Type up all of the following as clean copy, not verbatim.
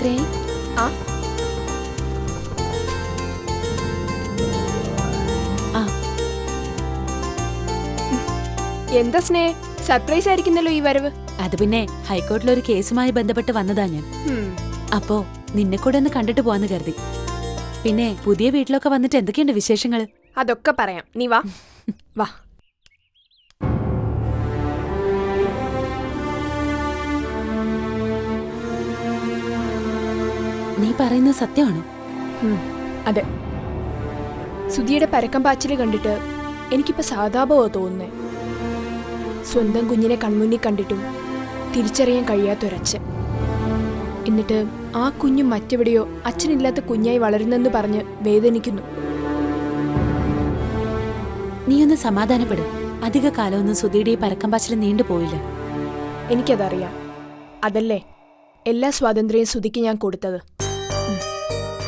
രാത്രിയായി. ആ എന്താ സ്നേഹ, സർപ്രൈസ് ആയിരിക്കുന്നല്ലോ ഈ വരവ്. അത് പിന്നെ ഹൈക്കോർട്ടിലൊരു കേസുമായി ബന്ധപ്പെട്ട് വന്നതാ ഞാൻ. അപ്പോ നിന്നെ കൂടെ ഒന്ന് കണ്ടിട്ട് പോവാന്ന് കരുതി. പിന്നെ പുതിയ വീട്ടിലൊക്കെ വന്നിട്ട് എന്തൊക്കെയുണ്ട് വിശേഷങ്ങൾ? അതൊക്കെ പറയാം, നീ വാ വാ. നീ പറയുന്നത് സത്യമാണോ? അതെ. സുധിയുടെ പരക്കം പാച്ചില് കണ്ടിട്ട് എനിക്കിപ്പോ സാധാപോ തോന്നുന്നേ. സ്വന്തം കുഞ്ഞിനെ കൺമുന്നിൽ കണ്ടിട്ടും തിരിച്ചറിയാൻ കഴിയാത്തൊരച്ഛൻ. എന്നിട്ട് ആ കുഞ്ഞു മറ്റെവിടെയോ അച്ഛനില്ലാത്ത കുഞ്ഞായി വളരുന്നെന്ന് പറഞ്ഞ് വേദനിക്കുന്നു. നീ ഒന്ന് സമാധാനപ്പെടും. അധിക കാലമൊന്നും സുധിയുടെ ഈ പരക്കം പാച്ചിൽ നീണ്ടുപോയില്ല. എനിക്കതറിയാം. അതല്ലേ എല്ലാ സ്വാതന്ത്ര്യവും സുധിക്ക് ഞാൻ കൊടുത്തത്.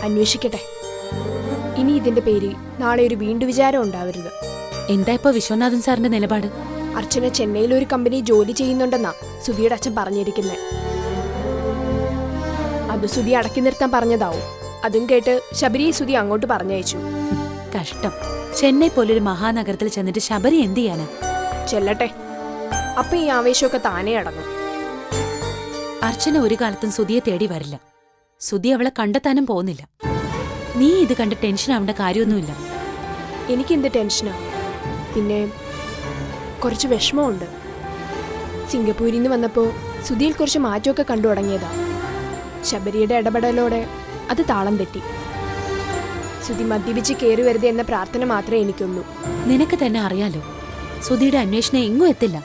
അന്വേഷിക്കട്ടെ. ഇനി ഇതിന്റെ പേരിൽ നാളെ ഒരു വീണ്ടു വിചാരം ഉണ്ടാവരുത്. എന്താ ഇപ്പൊ വിശ്വനാഥൻ സാറിന്റെ നിലപാട്? അർച്ചന ചെന്നൈയിൽ ഒരു കമ്പനി ജോലി ചെയ്യുന്നുണ്ടെന്നാ സുധിയുടെ അച്ഛൻ പറഞ്ഞിരിക്കുന്നത്. അത് സുധി അടക്കി നിർത്താൻ പറഞ്ഞതാവും. അതും കേട്ട് ശബരിയെ സുധി അങ്ങോട്ട് പറഞ്ഞയച്ചു. കഷ്ടം. ചെന്നൈ പോലൊരു മഹാനഗരത്തിൽ ചെന്നിട്ട് ശബരി എന്ത് ചെയ്യാനാ? ചെല്ലട്ടെ, അപ്പൊ ഈ ആവേശമൊക്കെ താനേ അടങ്ങും. അർച്ചന ഒരു കാലത്തും സുധിയെ തേടി വരില്ല. സുധി അവളെ കണ്ടെത്താനും പോകുന്നില്ല. നീ ഇത് കണ്ട് ടെൻഷൻ ആവേണ്ട കാര്യമൊന്നുമില്ല. എനിക്കെന്ത് ടെൻഷനാ? പിന്നെ കുറച്ച് വിഷമമുണ്ട്. സിംഗപ്പൂരിൽ നിന്ന് വന്നപ്പോൾ സുധിയിൽ കുറച്ച് മാറ്റമൊക്കെ കണ്ടു തുടങ്ങിയതാ. ശബരിയുടെ ഇടപെടലോടെ അത് താളം തെറ്റി. സുധി മദ്യപിച്ച് കയറി വരുത് എന്ന പ്രാർത്ഥന മാത്രമേ എനിക്കുള്ളൂ. നിനക്ക് തന്നെ അറിയാലോ, സുധിയുടെ അന്വേഷണം എങ്ങും എത്തില്ല.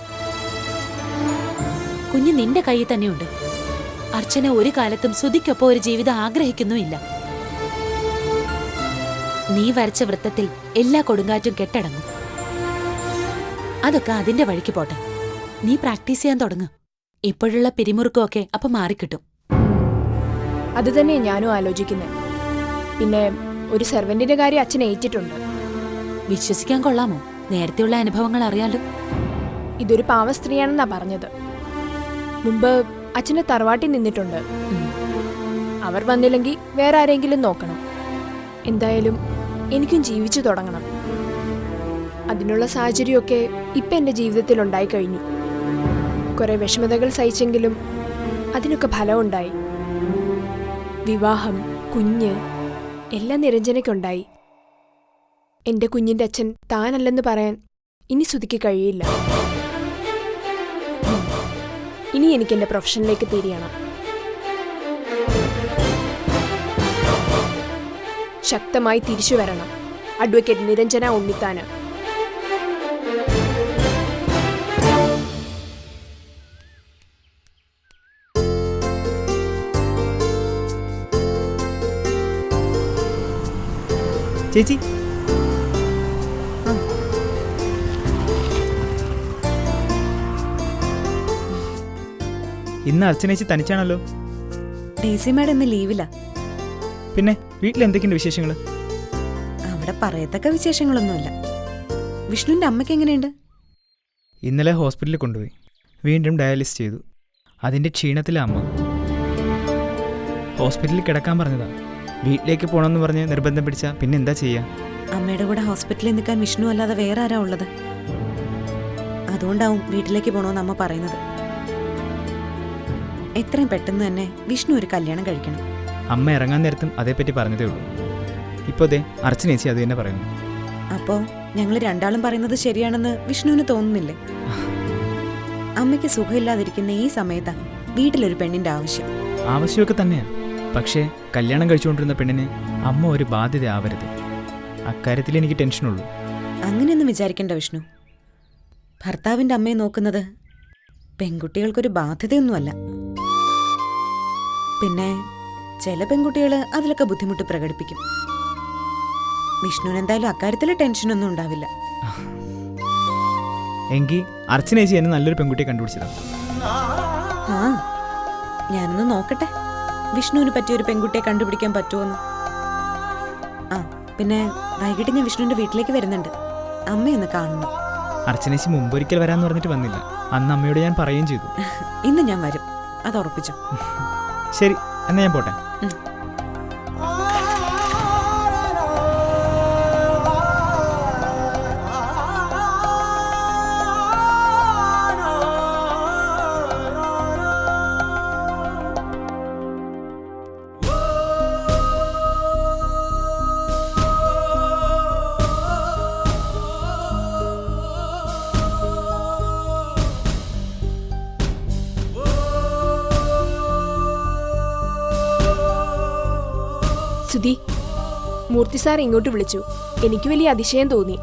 കുഞ്ഞ് നിന്റെ കയ്യിൽ തന്നെയുണ്ട്. അർച്ചന ഒരു കാലത്തും സുധിക്കൊപ്പം ഒരു ജീവിതം ആഗ്രഹിക്കുന്നുമില്ല. നീ വരച്ച വൃത്തത്തിൽ എല്ലാ കൊടുങ്കാറ്റും കെട്ടടങ്ങും. അതൊക്കെ അതിന്റെ വഴിക്ക് പോട്ടെ. നീ പ്രാക്ടീസ് ചെയ്യാൻ തുടങ്ങ്. ഇപ്പോഴുള്ള പിരിമുറുക്കമൊക്കെ അപ്പൊ മാറിക്കിട്ടും. അത് തന്നെ ഞാനും ആലോചിക്കുന്നത്. പിന്നെ ഒരു സെർവന്റിന്റെ കാര്യം അച്ഛൻ ഏറ്റിട്ടുണ്ട്. വിശ്വസിക്കാൻ കൊള്ളാമോ? നേരത്തെയുള്ള അനുഭവങ്ങൾ അറിയാലോ. ഇതൊരു പാവ സ്ത്രീയാണെന്നാ പറഞ്ഞത്. മുമ്പ് അച്ഛന് തറവാട്ടിൽ നിന്നിട്ടുണ്ട്. അവർ വന്നില്ലെങ്കിൽ വേറെ ആരെങ്കിലും നോക്കണം. എന്തായാലും എനിക്കും ജീവിച്ചു തുടങ്ങണം. അതിനുള്ള സാഹചര്യമൊക്കെ ഇപ്പം എൻ്റെ ജീവിതത്തിൽ ഉണ്ടായി കഴിഞ്ഞു. കുറെ വിഷമതകൾ സഹിച്ചെങ്കിലും അതിനൊക്കെ ഫലമുണ്ടായി. വിവാഹം, കുഞ്ഞ് എല്ലാം നിരഞ്ജനയ്ക്കുണ്ടായി. എൻ്റെ കുഞ്ഞിൻ്റെ അച്ഛൻ താനല്ലെന്ന് പറയാൻ ഇനി സുധിക്ക് കഴിയില്ല. ഇനി എനിക്ക് എൻ്റെ പ്രൊഫഷനിലേക്ക് തിരിയണം. ശക്തമായി തിരിച്ചു വരണം. അഡ്വക്കേറ്റ് നിരഞ്ജന ഉണ്ണിത്താന്. ചേച്ചി, ഇന്ന് അർച്ചനേച്ചി തനിച്ചാണല്ലോ. ഡേസി മാഡം ഇന്ന് ലീവില്ല. പിന്നെ വീട്ടിൽ എന്തൊക്കെയുണ്ട് വിശേഷങ്ങൾ? അവിടെ പറയത്തക്ക വിശേഷങ്ങളൊന്നുമില്ല. വിഷ്ണുവിന്റെ അമ്മയ്ക്ക് എങ്ങനെയുണ്ട്? ഇന്നലെ ഹോസ്പിറ്റലിൽ കൊണ്ടുപോയി. വീണ്ടും ഡയാലിസിസ് ചെയ്തു. അതിൻ്റെ ക്ഷീണത്തിലാണ് അമ്മ. ഹോസ്പിറ്റലിൽ കിടക്കാൻ പറഞ്ഞതാ. വീട്ടിലേക്ക് പോകണമെന്ന് പറഞ്ഞ് നിർബന്ധം പിടിച്ചാ പിന്നെ എന്താ ചെയ്യാ? അമ്മയുടെ കൂടെ ഹോസ്പിറ്റലിൽ നിൽക്കാൻ വിഷ്ണു അല്ലാതെ വേറെ ആരാ ഉള്ളത്? അതുകൊണ്ടാവും വീട്ടിലേക്ക് പോകണമെന്ന് അമ്മ പറയുന്നത്. എത്രയും പെട്ടെന്ന് തന്നെ വിഷ്ണു ഒരു കല്യാണം കഴിക്കണം. അമ്മ ഇറങ്ങാൻ നേരത്തും അതേപ്പറ്റി പറഞ്ഞതേ ഉള്ളൂ. ഇപ്പോൾ അതെ അർച്ചനേച്ചി അത് തന്നെ പറയുന്നു. അപ്പോൾ ഞങ്ങൾ രണ്ടാളും പറയുന്നത് ശരിയാണെന്ന് വിഷ്ണുവിന് തോന്നുന്നില്ലേ? അമ്മയ്ക്ക് സുഖമില്ലാതിരിക്കുന്ന ഈ സമയത്താ വീട്ടിലൊരു പെണ്ണിന്റെ ആവശ്യം. ആവശ്യമൊക്കെ തന്നെയാ. പക്ഷേ കല്യാണം കഴിച്ചുകൊണ്ടിരുന്ന പെണ്ണിന് അമ്മ ഒരു ബാധ്യത ആവരുത്. അക്കാര്യത്തിൽ എനിക്ക് ടെൻഷനുള്ളൂ. അങ്ങനെയൊന്നും വിചാരിക്കേണ്ട വിഷ്ണു. ഭർത്താവിന്റെ അമ്മയെ നോക്കുന്നത് പെൺകുട്ടികൾക്കൊരു ബാധ്യതയൊന്നുമല്ല. പിന്നെ ചില പെൺകുട്ടികൾ അതിലൊക്കെ ബുദ്ധിമുട്ട് പ്രകടിപ്പിക്കും. വിഷ്ണുവിന് എന്തായാലും അക്കാര്യത്തിൽ ടെൻഷനൊന്നും ഉണ്ടാവില്ല. എങ്കിൽ അർച്ചനേച്ചി എന്നെ നല്ലൊരു പെൺകുട്ടിയെ കണ്ടുപിടിച്ചതാണ്. ആ, ഞാനൊന്ന് നോക്കട്ടെ വിഷ്ണുവിന് പറ്റിയൊരു പെൺകുട്ടിയെ കണ്ടുപിടിക്കാൻ പറ്റുമോന്ന്. ആ പിന്നെ വൈകിട്ട് ഞാൻ വിഷ്ണുവിന്റെ വീട്ടിലേക്ക് വരുന്നുണ്ട്. അമ്മയൊന്ന് കാണണം. അർച്ചനേച്ചി മുമ്പൊരിക്കൽ വരാന്ന് പറഞ്ഞിട്ട് വന്നില്ല. അന്ന് അമ്മയോട് ഞാൻ പറയുകയും ചെയ്തു. ഇന്ന് ഞാൻ വരും, അത് ഉറപ്പിച്ചു. ശരി, എന്നാ ഞാൻ പോട്ടെ. സുധി, മൂർത്തി സാർ ഇങ്ങോട്ട് വിളിച്ചു. എനിക്ക് വലിയ അതിശയം തോന്നി.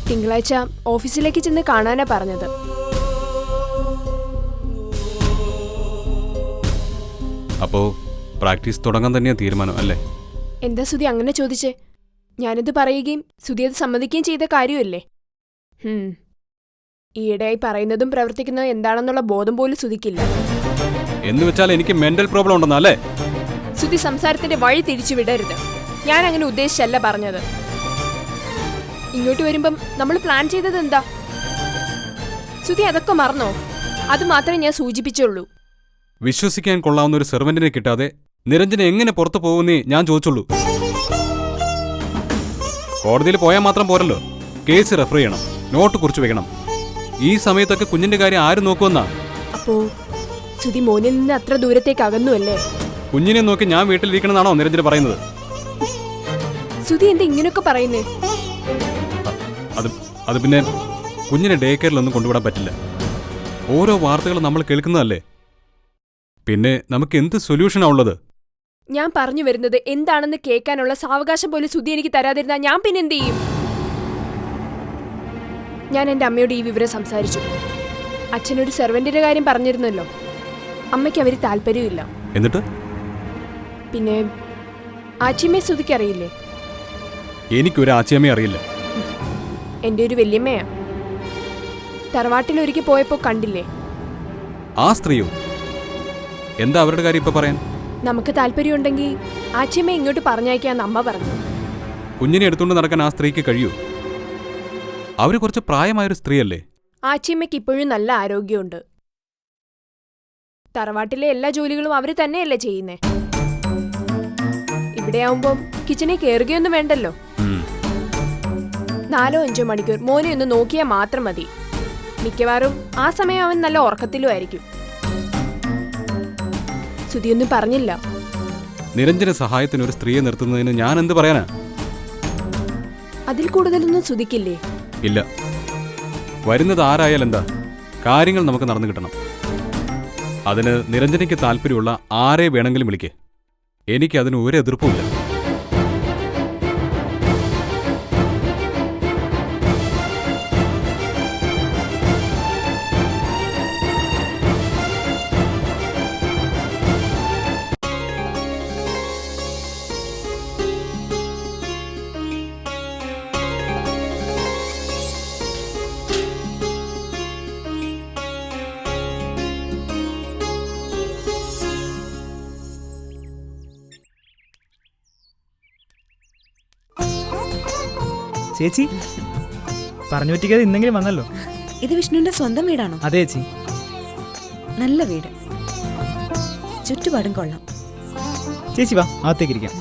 തിങ്കളാഴ്ച ഓഫീസിലേക്ക് ചെന്ന് കാണാനാ പറഞ്ഞത്. അപ്പോ പ്രാക്ടീസ് തുടങ്ങാൻ തന്നെയാ തീരുമാനം അല്ലേ? എന്താ സുധി അങ്ങനെ ചോദിച്ചേ? ഞാനിത് പറയുകയും സുധി അത് സമ്മതിക്കുകയും ചെയ്ത കാര്യമല്ലേ? ഈയിടെയായി പറയുന്നതും പ്രവർത്തിക്കുന്നതും എന്താണെന്നുള്ള ബോധം പോലും സുധിക്കില്ല. എന്ന് വെച്ചാൽ എനിക്ക് മെന്റൽ പ്രോബ്ലം ഉണ്ടെന്നല്ലേ? സുധി സംസാരത്തിന്റെ വഴി തിരിച്ചു വിടരുത്. ഞാൻ അങ്ങനെ ഉദ്ദേശിച്ചല്ല പറഞ്ഞത്. ഇങ്ങോട്ട് വരുമ്പം നമ്മൾ പ്ലാൻ ചെയ്തത് എന്താ? സുധി അതൊക്കെ മറന്നോ? അത് മാത്രമേ ഞാൻ സൂചിപ്പിച്ചുള്ളൂ. വിശ്വസിക്കാൻ കൊള്ളാവുന്ന ഒരു സെർവന്റിനെ കിട്ടാതെ നിരഞ്ജന എങ്ങനെ പുറത്തു പോകുന്നേ ഞാൻ ചോദിച്ചുള്ളൂ. കോടതിയിൽ പോയാൽ മാത്രം പോരല്ലോ, കേസ് റെഫർ ചെയ്യണം, നോട്ട് കുറിച്ച് വെക്കണം. ഈ സമയത്തൊക്കെ കുഞ്ഞിന്റെ കാര്യം ആര് നോക്കുമെന്നാ? അപ്പോ സുധി മോനിൽ നിന്ന് അത്ര ദൂരത്തേക്ക് അകന്നു അല്ലേ? കുഞ്ഞിനെ നോക്കി ഞാൻ വീട്ടിലിരിക്കണമെന്നാണോ നിരഞ്ജന പറയുന്നത്? സുധി എന്താ ഇങ്ങനെയൊക്കെ പറയുന്നേ? അത് പിന്നെ കുഞ്ഞിനെ ഡേ കെയറിലൊന്നും കൊണ്ടുവിടാൻ പറ്റില്ല. ഓരോ വാർത്തകൾ നമ്മൾ കേൾക്കുന്നതല്ലേ. പിന്നെ നമുക്ക് എന്ത് സൊല്യൂഷനാ ഉള്ളത്? ഞാൻ പറഞ്ഞു വരുന്നത് എന്താണെന്ന് കേൾക്കാനുള്ള സാവകാശം പോലും സുധി എനിക്ക് തരാതിരുന്നാ ഞാൻ പിന്നെ എന്ത് ചെയ്യും? ഞാൻ എൻ്റെ അമ്മയോട് ഈ വിവരം സംസാരിച്ചു. അച്ഛനൊരു സെർവന്റിന്റെ കാര്യം പറഞ്ഞിരുന്നല്ലോ. അമ്മയ്ക്ക് അവര് താല്പര്യമില്ല. എന്നിട്ട് പിന്നെ ആച്ചിയമ്മയെ സുധിക്കറിയില്ലേ? എനിക്കൊരു ആച്ചിയമ്മയെ അറിയില്ല. എൻ്റെ ഒരു വല്യമ്മയാ. തറവാട്ടിലൊരിക്കൽ പോയപ്പോ കണ്ടില്ലേ? ആ സ്ത്രീയോ? എന്താ അവരുടെ കാര്യം ഇപ്പൊ പറയാൻ? നമുക്ക് താല്പര്യമുണ്ടെങ്കിൽ ആച്ചിയമ്മയെ ഇങ്ങോട്ട് പറഞ്ഞയക്കാന്ന് അമ്മ പറഞ്ഞു. കുഞ്ഞിനെ എടുത്തുകൊണ്ട് നടക്കാൻ ആ സ്ത്രീക്ക് കഴിയൂ? അവര് കുറച്ച് പ്രായമായൊരു സ്ത്രീയല്ലേ? ആച്ചിയമ്മയ്ക്ക് ഇപ്പോഴും നല്ല ആരോഗ്യമുണ്ട്. തറവാട്ടിലെ എല്ലാ ജോലികളും അവര് തന്നെയല്ലേ ചെയ്യുന്നേ. ഇവിടെയാവുമ്പോ കിച്ചണിൽ കയറുകയൊന്നും വേണ്ടല്ലോ. 4-5 മണിക്കൂർ മോനെ ഒന്ന് നോക്കിയാൽ മാത്രം മതി. മിക്കവാറും ആ സമയം അവൻ നല്ല ഉറക്കത്തിലും ആയിരിക്കും. സുധിയൊന്നും പറഞ്ഞില്ല. നിരഞ്ജന സഹായത്തിന് ഒരു സ്ത്രീയെ നിർത്തുന്നതിന് ഞാൻ എന്ത് പറയാനാ? അതിൽ കൂടുതലൊന്നും സുധിക്കില്ലേ? ഇല്ല. വരുന്നത് ആരായാലും എന്താ, കാര്യങ്ങൾ നമുക്ക് നടന്നു കിട്ടണം. അതിന് നിരഞ്ജനയ്ക്ക് താല്പര്യമുള്ള ആരെ വേണമെങ്കിലും വിളിക്കേ. എനിക്കതിന് ഒരു എതിർപ്പുമില്ല. ചേച്ചി പറഞ്ഞു പറ്റിക്കാതെ ഇന്നെങ്കിലും വന്നല്ലോ. ഇത് വിഷ്ണുവിന്റെ സ്വന്തം വീടാണോ? അതെ ചേച്ചി. നല്ല വീട്, ചുറ്റുപാടും കൊള്ളാം. ചേച്ചി വാ, അകത്തേക്ക് ഇരിക്കാം.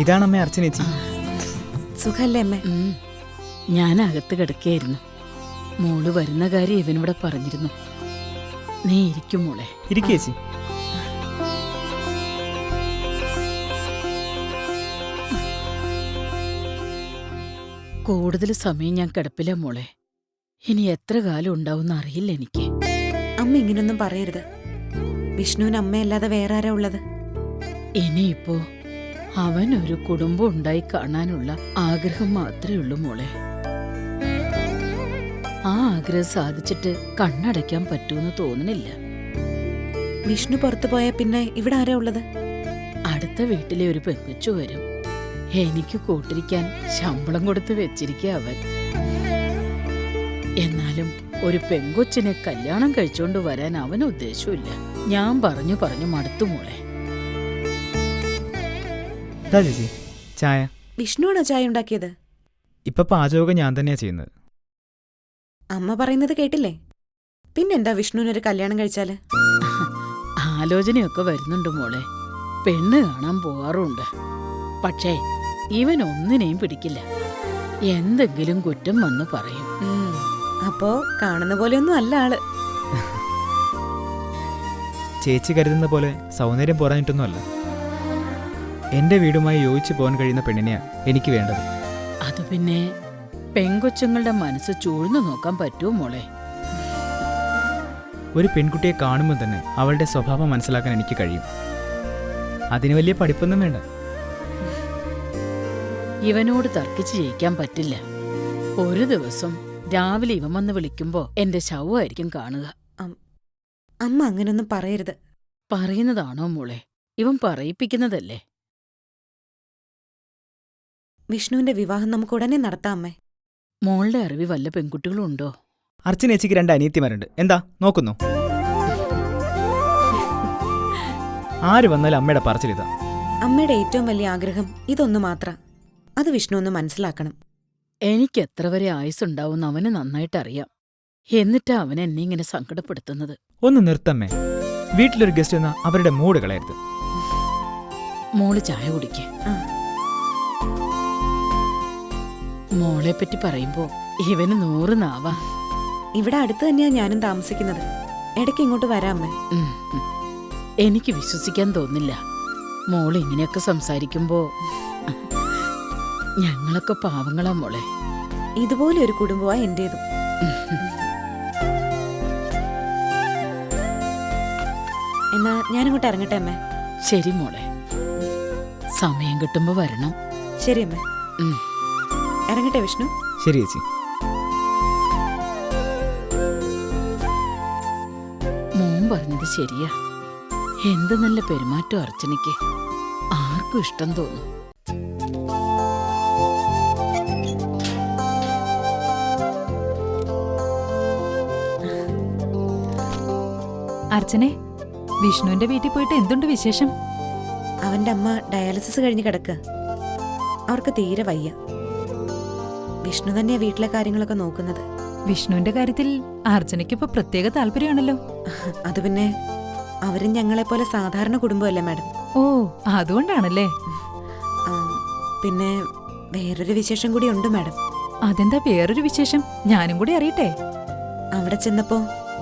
ഇതാണ് അമ്മ അർച്ചന ചേച്ചി. സുഖല്ലേ അമ്മേ? ഞാൻ അകത്ത് കിടക്കുകയായിരുന്നു. മോള് വരുന്ന കാര്യം ഇവനിവിടെ പറഞ്ഞിരുന്നു. നീ ഇരിക്കും മോളെ. ഇരിക്കേച്ചി. കൂടുതൽ സമയം ഞാൻ കിടപ്പില്ല മോളെ. ഇനി എത്ര കാലം ഉണ്ടാവും അറിയില്ല എനിക്ക്. അമ്മ ഇങ്ങനൊന്നും പറയരുത്. വിഷ്ണുവിന് അമ്മയല്ലാതെ വേറെ ആരാ ഉള്ളത്? ഇനിയിപ്പോ അവനൊരു കുടുംബം ഉണ്ടായി കാണാനുള്ള ആഗ്രഹം മാത്രമേ ഉള്ളൂ മോളെ. ആ ആഗ്രഹം സാധിച്ചിട്ട് കണ്ണടയ്ക്കാൻ പറ്റുമെന്ന് തോന്നണില്ല. വിഷ്ണു പുറത്തു പോയാൽ പിന്നെ ഇവിടെ ആരാ ഉള്ളത്? അടുത്ത വീട്ടിലെ ഒരു പെൺകൊച്ചു വരും. എനിക്ക് കൂട്ടിരിക്കാൻ ശമ്പളം കൊടുത്ത് വെച്ചിരിക്കുക അവൻ. എന്നാലും ഒരു പെൺകൊച്ചിനെ കല്യാണം കഴിച്ചോണ്ട് വരാൻ അവന് ഉദ്ദേശമില്ല. ഞാൻ പറഞ്ഞു പറഞ്ഞു മടുത്തു മോളെ. ചേച്ചി ചായ. വിഷ്ണുവാണോ ചായ ഉണ്ടാക്കിയത്? ഇപ്പം പാചകമൊക്കെ ഞാൻ തന്നെയാണ് ചെയ്യുന്നത്. അമ്മ പറയുന്നത് കേട്ടില്ലേ? പിന്നെന്താ വിഷ്ണുവിനൊരു കല്യാണം കഴിച്ചാല്? ആലോചനയൊക്കെ വരുന്നുണ്ട് മോളെ. പെണ്ണ് കാണാൻ പോവാറുണ്ട്. പക്ഷേ ഇവൻ ഒന്നിനെയും പിടിക്കില്ല. എന്തെങ്കിലും കുറ്റം വന്ന് പറയും. അപ്പോ കാണുന്ന പോലെയൊന്നും അല്ല ആള്. ചേച്ചി കരുതുന്ന പോലെ സൗന്ദര്യം പോരാഞ്ഞിട്ടൊന്നുമല്ല. എൻ്റെ വീടുമായി യോജിച്ചു പോകാൻ കഴിയുന്ന പെണ്ണിനെയാണ് എനിക്ക് വേണ്ടത്. അത് പിന്നെ പെങ്കൊച്ചുങ്ങളുടെ മനസ്സ് ചൂഴ്ന്നു നോക്കാൻ പറ്റുമോ മോളെ? ഒരു പെൺകുട്ടിയെ കാണുമ്പോൾ തന്നെ അവളുടെ സ്വഭാവം മനസ്സിലാക്കാൻ എനിക്ക് കഴിയും. അതിന് വലിയ പഠിപ്പൊന്നും വേണ്ട. ഇവനോട് തർക്കിച്ച് ജയിക്കാൻ പറ്റില്ല. ഒരു ദിവസം രാവിലെ ഇവൻ വന്ന് വിളിക്കുമ്പോ എന്റെ ശവമായിരിക്കും കാണുക. അമ്മ അങ്ങനൊന്നും പറയരുത്. പറയുന്നതാണോ മോളെ? ഇവൻ പറയിപ്പിക്കുന്നതല്ലേ. വിഷ്ണുവിന്റെ വിവാഹം നമുക്ക് ഉടനെ നടത്താം അമ്മേ. മോളുടെ അറിവി വല്ല പെൺകുട്ടികളും ഉണ്ടോ? അർച്ചന ചേച്ചിക്ക് 2 അനിയത്തിമാരുണ്ട്. എന്താ നോക്കുന്നു? ആര് വന്നാലും അമ്മയുടെ പറച്ചിലിതാ. അമ്മയുടെ ഏറ്റവും വലിയ ആഗ്രഹം ഇതൊന്നു മാത്രം. അത് വിഷ്ണു ഒന്ന് മനസ്സിലാക്കണം. എനിക്ക് എത്ര വരെ ആയുസ്സുണ്ടാവുമെന്ന് അവന് നന്നായിട്ടറിയാം. എന്നിട്ടാ അവൻ എന്നെ ഇങ്ങനെ സങ്കടപ്പെടുത്തുന്നത്. ഒന്ന് നിർത്തമ്മേ. വീട്ടിലൊരു ഗസ്റ്റ് വന്നാൽ അവരുടെ മൂഡ് കളയരുത്. മോള് ചായ കുടിക്കേ. ആ. മോളെപ്പറ്റി പറയുമ്പോ ഇവന് 100 നാവാ. ഇവിടെ അടുത്ത് തന്നെയാ ഞാനും താമസിക്കുന്നത്. ഇടയ്ക്ക് ഇങ്ങോട്ട് വരാം അമ്മേ. എനിക്ക് വിശ്വസിക്കാൻ തോന്നില്ല. മോള് ഇങ്ങനെയൊക്കെ സംസാരിക്കുമ്പോ. ഞങ്ങളൊക്കെ പാവങ്ങളാ മോളെ. ഇതുപോലെ ഒരു കുടുംബമാ എന്റേതും. എന്നാ ഞാനിങ്ങോട്ട് ഇറങ്ങട്ടെ അമ്മേ. ശരി മോളെ, സമയം കിട്ടുമ്പോ വരണം. ശരി അമ്മേ. ഉം. ഇറങ്ങട്ടെ വിഷ്ണു. ശരി ചേച്ചി. മോൻ പറഞ്ഞത് ശരിയാ. എന്ത് നല്ല പെരുമാറ്റം അർച്ചനയ്ക്ക്. ആർക്കും ഇഷ്ടം തോന്നും. അർച്ചനെ, വിഷ്ണുവിന്റെ വീട്ടിൽ പോയിട്ട് എന്തുണ്ട് വിശേഷം? അവന്റെ അമ്മ ഡയാലിസിസ് കഴിഞ്ഞ് കിടക്കുക. അവർക്ക് തീരെ വയ്യ. വിഷ്ണു തന്നെയാ വീട്ടിലെ കാര്യങ്ങളൊക്കെ നോക്കുന്നത്. വിഷ്ണുവിന്റെ കാര്യത്തിൽ അർച്ചനയ്ക്ക് ഇപ്പൊ പ്രത്യേക താല്പര്യമാണല്ലോ. അത് പിന്നെ അവരും ഞങ്ങളെപ്പോലെ സാധാരണ കുടുംബമല്ലേ മാഡം. ഓ, അതുകൊണ്ടാണല്ലേ. ആ, പിന്നെ വേറൊരു വിശേഷം കൂടി ഉണ്ട് മാഡം. അതെന്താ വേറൊരു വിശേഷം? ഞാനും കൂടി അറിയട്ടെ. അവിടെ ചെന്നപ്പോ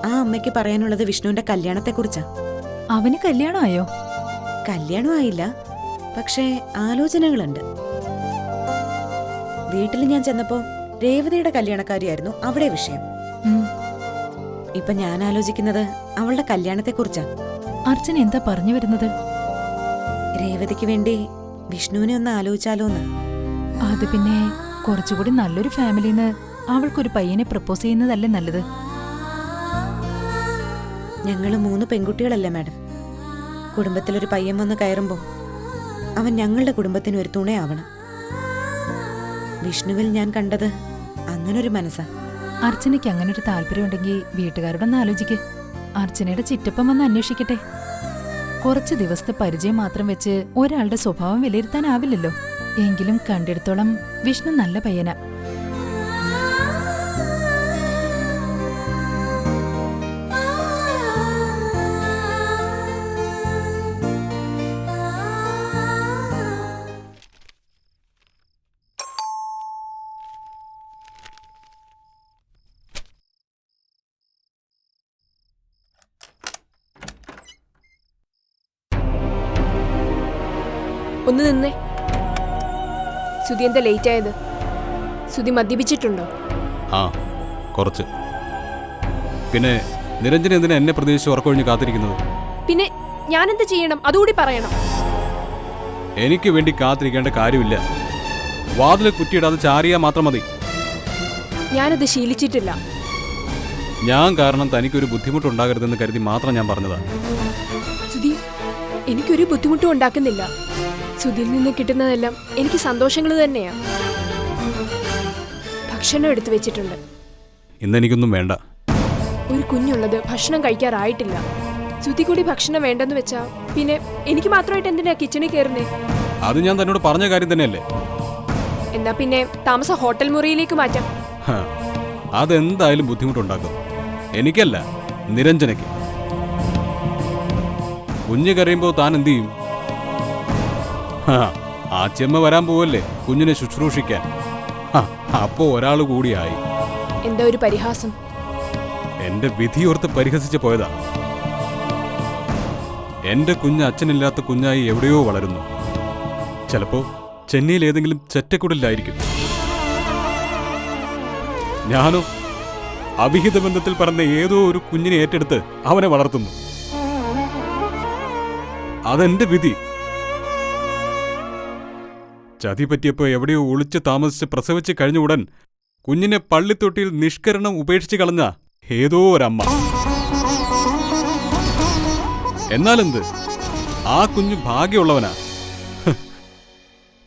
ആ അമ്മയ്ക്ക് പറയാനുള്ളത് വിഷ്ണുവിന്റെ കല്യാണത്തെക്കുറിച്ചാ. അവന് കല്യാണമായോ? കല്യാണം ആയില്ല, പക്ഷേ ആലോചനകളുണ്ട്. വീട്ടിൽ ഞാൻ ചെന്നപ്പോ രേവതിയുടെ കല്യാണക്കാരിയായിരുന്നു അവിടെ വിഷയം. ഉം. ഇപ്പൊ ഞാൻ ആലോചിക്കുന്നത് അവളുടെ കല്യാണത്തെക്കുറിച്ചാ. അർച്ചന എന്താ പറഞ്ഞു വരുന്നത്? രേവതിക്ക് വേണ്ടി വിഷ്ണുവിനെ ഒന്ന് ആലോചിച്ചാലോന്ന്. അത് പിന്നെ കുറച്ചുകൂടി നല്ലൊരു ഫാമിലിന്ന് അവൾക്കൊരു പയ്യനെ പ്രപ്പോസ് ചെയ്യുന്നതല്ലേ നല്ലത്? ഞങ്ങള് 3 പെൺകുട്ടികളല്ലേ മാഡം. കുടുംബത്തിലൊരു പയ്യൻ വന്ന് കയറുമ്പോ അവൻ ഞങ്ങളുടെ കുടുംബത്തിന് ഒരു തുണയാവണം. വിഷ്ണുവിൽ ഞാൻ കണ്ടത് അങ്ങനൊരു മനസ്സാ. അർച്ചനയ്ക്ക് അങ്ങനെ ഒരു താല്പര്യം ഉണ്ടെങ്കിൽ വീട്ടുകാരോടൊന്ന് ആലോചിക്ക്. അർച്ചനയുടെ ചിറ്റപ്പം വന്ന് അന്വേഷിക്കട്ടെ. കുറച്ച് ദിവസത്തെ പരിചയം മാത്രം വെച്ച് ഒരാളുടെ സ്വഭാവം വിലയിരുത്താനാവില്ലല്ലോ. എങ്കിലും കണ്ടെടുത്തോളം വിഷ്ണു നല്ല പയ്യനാ. ഒന്ന് നിന്നേ. സുധി എന്താ ലേറ്റ് ആയത്? സുധി മദ്യപിച്ചിട്ടുണ്ടോ? ആ, കുറച്ച്. പിന്നെ നിരഞ്ജന എന്തിനാ എന്നെ പ്രതീക്ഷിച്ച് ഉറക്കൊഴിഞ്ഞ് കാത്തിരിക്കുന്നത്? പിന്നെ ഞാനെന്ത് ചെയ്യണം? അതുകൂടി പറയണം. എനിക്ക് വേണ്ടി കാത്തിരിക്കേണ്ട കാര്യമില്ല. വാതിൽ കുറ്റിയിടാതെ ചാരിയാ മാത്രം മതി. ഞാനത് ശീലിച്ചിട്ടില്ല. ഞാൻ കാരണം തനിക്കൊരു ബുദ്ധിമുട്ടുണ്ടാകരുതെന്ന് കരുതി മാത്രം ഞാൻ പറഞ്ഞതാ. സുധി, എനിക്കൊരു ബുദ്ധിമുട്ടും ഉണ്ടാക്കുന്നില്ല. സുധിയിൽ നിന്ന് കിട്ടുന്നതെല്ലാം എനിക്ക് സന്തോഷങ്ങൾ തന്നെയാ. ഭക്ഷണം എടുത്തു വെച്ചിട്ടുണ്ട്. ഇന്നെനിക്കൊന്നും വേണ്ട. ഒരു കുഞ്ഞുള്ളത് ഭക്ഷണം കഴിക്കാറായിട്ടില്ല. സുധി കൂടി ഭക്ഷണം വേണ്ടെന്ന് വെച്ചാ പിന്നെ എനിക്ക് മാത്രമായിട്ട് എന്തിനാ കിച്ചണിൽ കയറുന്നേ? അത് ഞാൻ തന്നോട് പറഞ്ഞ കാര്യം തന്നെയല്ലേ. എന്നാ പിന്നെ താമസം ഹോട്ടൽ മുറിയിലേക്ക് മാറ്റാം. ഹ, അതെന്തായാലും ബുദ്ധിമുട്ടുണ്ടാക്കും. എനിക്കല്ല, നിരഞ്ജനയ്ക്ക്. കുഞ്ഞ് കരയുമ്പോൾ താൻ എന്തു ചെയ്യും? ആച്ചമ്മ വരാൻ പോവല്ലേ കുഞ്ഞിനെ ശുശ്രൂഷിക്കാൻ. അപ്പോ ഒരാൾ കൂടിയായി. എന്താ ഒരു പരിഹാസം? എന്റെ വിധിയോർത്ത് പരിഹസിച്ച് പോയതാ. എന്റെ കുഞ്ഞ് അച്ഛനില്ലാത്ത കുഞ്ഞായി എവിടെയോ വളരുന്നു. ചിലപ്പോ ചെന്നൈയിൽ ഏതെങ്കിലും ചെറ്റക്കുടലിലായിരിക്കും. ഞാനോ അവിഹിത ബന്ധത്തിൽ പറഞ്ഞ ഏതോ ഒരു കുഞ്ഞിനെ ഏറ്റെടുത്ത് അവനെ വളർത്തുന്നു. അതെന്റെ വിധി. ചതി പറ്റിയപ്പോ എവിടെയോ ഒളിച്ച് താമസിച്ച് പ്രസവിച്ച് കഴിഞ്ഞ ഉടൻ കുഞ്ഞിനെ പള്ളിത്തൊട്ടിയിൽ നിഷ്കരണം ഉപേക്ഷിച്ച് കളഞ്ഞ ഏതോ ഒരമ്മ. എന്നാലെന്ത്, ആ കുഞ്ഞ് ഭാഗ്യമുള്ളവനാ.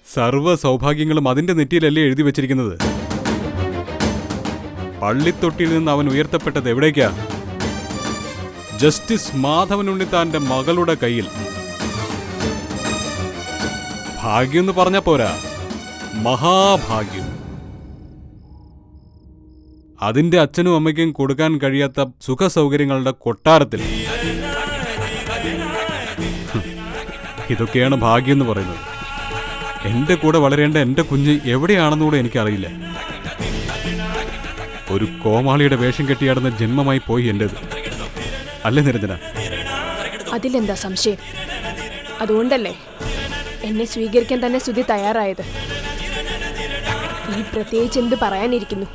സർവ്വ സൗഭാഗ്യങ്ങളും അതിന്റെ നെറ്റിയിലല്ലേ എഴുതി വെച്ചിരിക്കുന്നത്. പള്ളിത്തൊട്ടിയിൽ നിന്ന് അവൻ ഉയർത്തപ്പെട്ടത് എവിടേക്കാ? ജസ്റ്റിസ് മാധവൻ ഉണ്ണിത്താന്റെ മകളുടെ കയ്യിൽ. ഭാഗ്യമെന്ന് പറഞ്ഞ പോരാ, മഹാഭാഗ്യം. അതിന്റെ അച്ഛനും അമ്മയ്ക്കും കൊടുക്കാൻ കഴിയാത്ത സുഖസൗകര്യങ്ങളുടെ കൊട്ടാരത്തിൽ. ഇതൊക്കെയാണ് ഭാഗ്യം എന്ന് പറയുന്നത്. എന്റെ കൂടെ വളരേണ്ട എന്റെ കുഞ്ഞ് എവിടെയാണെന്നുകൂടെ എനിക്കറിയില്ല. ഒരു കോമാളിയുടെ വേഷം കെട്ടിയാടുന്ന ജന്മമായി പോയി എന്റേത്. അല്ലേ നിരഞ്ജന? അതിലെന്താ സംശയം? അതുകൊണ്ടല്ലേ എന്നെ സ്വീകരിക്കാൻ തന്നെ സുധി തയ്യാറായത്. ഈ പ്രത്യേകിച്ച് എന്ത് പറയാനിരിക്കുന്നു?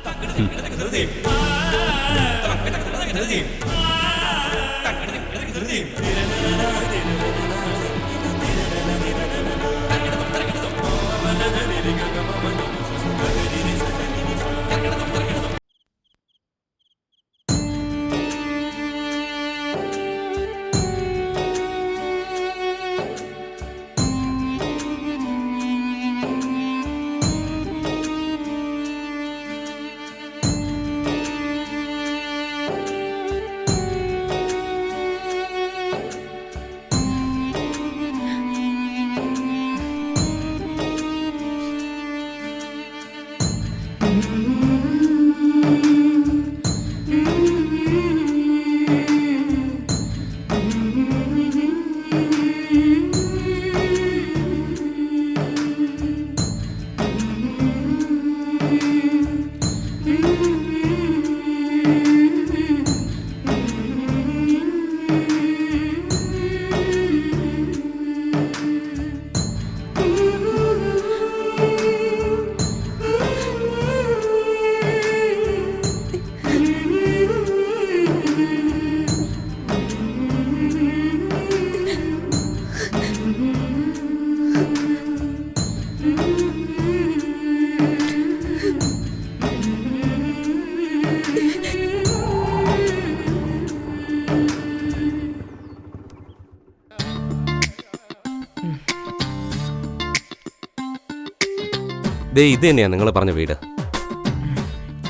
ഇത് തന്നെയാ നിങ്ങൾ പറഞ്ഞ വീട്.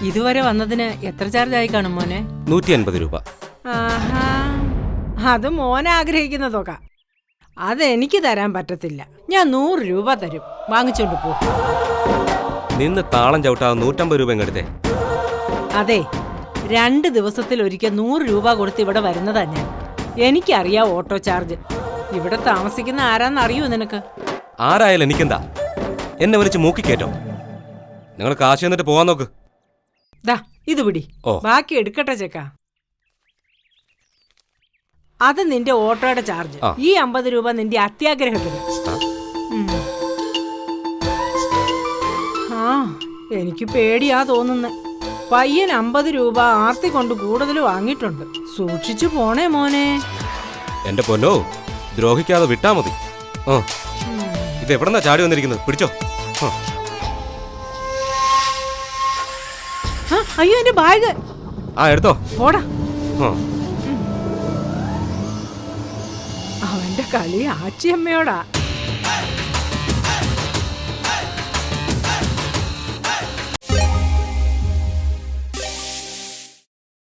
ഇതുവരെ വന്നതിന് എത്ര ചാർജ് ആയി കാണും മോനെ? 150 രൂപ. ആഹാ, അത് മോനെ ആഗ്രഹിക്കുന്ന തുക. അതെനിക്ക് തരാൻ പറ്റത്തില്ല. ഞാൻ 100 രൂപ തരും, വാങ്ങിച്ചോണ്ട് പോ. നിന്ന് താളം ചവിട്ടാതെ 150 രൂപ എങ്ങടുത്തേ? അതെ, 2 ദിവസത്തിൽ ഒരിക്കൽ 100 രൂപ കൊടുത്ത് ഇവിടെ വരുന്നതാ ഞാൻ. എനിക്കറിയാം ഓട്ടോ ചാർജ്. ഇവിടെ താമസിക്കുന്ന ആരാന്നറിയോ നിനക്ക്? ആരായാലും എനിക്കെന്താ? എന്നെ വിളിച്ച് മൂക്കിക്കേറ്റോ? നിങ്ങൾ കാശ് എന്നിട്ട് പോവാൻ നോക്ക്. ദാ ഇത് പിടി, ബാക്കി എടുക്കട്ടെ ചെക്ക. അത് നിന്റെ ഓട്ടോയുടെ ചാർജ്. ഈ 50 രൂപ നിന്റെ അത്യാഗ്രഹത്തിന്. ആ, എനിക്ക് പേടിയാ തോന്നുന്നത്. പയ്യൻ 50 രൂപ ആർത്തി കൊണ്ട് കൂടുതൽ വാങ്ങിയിട്ടുണ്ട്. സൂക്ഷിച്ചു പോണേ മോനെ. എന്റെ പൊന്നോ, ദ്രോഹിക്കാതെ വിട്ടാ മതി. ഇത് എവിടെന്നാ ചാടി വന്നിരിക്കുന്നത്? പിടിച്ചോ. അയ്യോ, എന്റെ ബാഗ്. എടുത്തോ. പോടാ. അവന്റെ കളി ആച്ചിയമ്മയോടാ.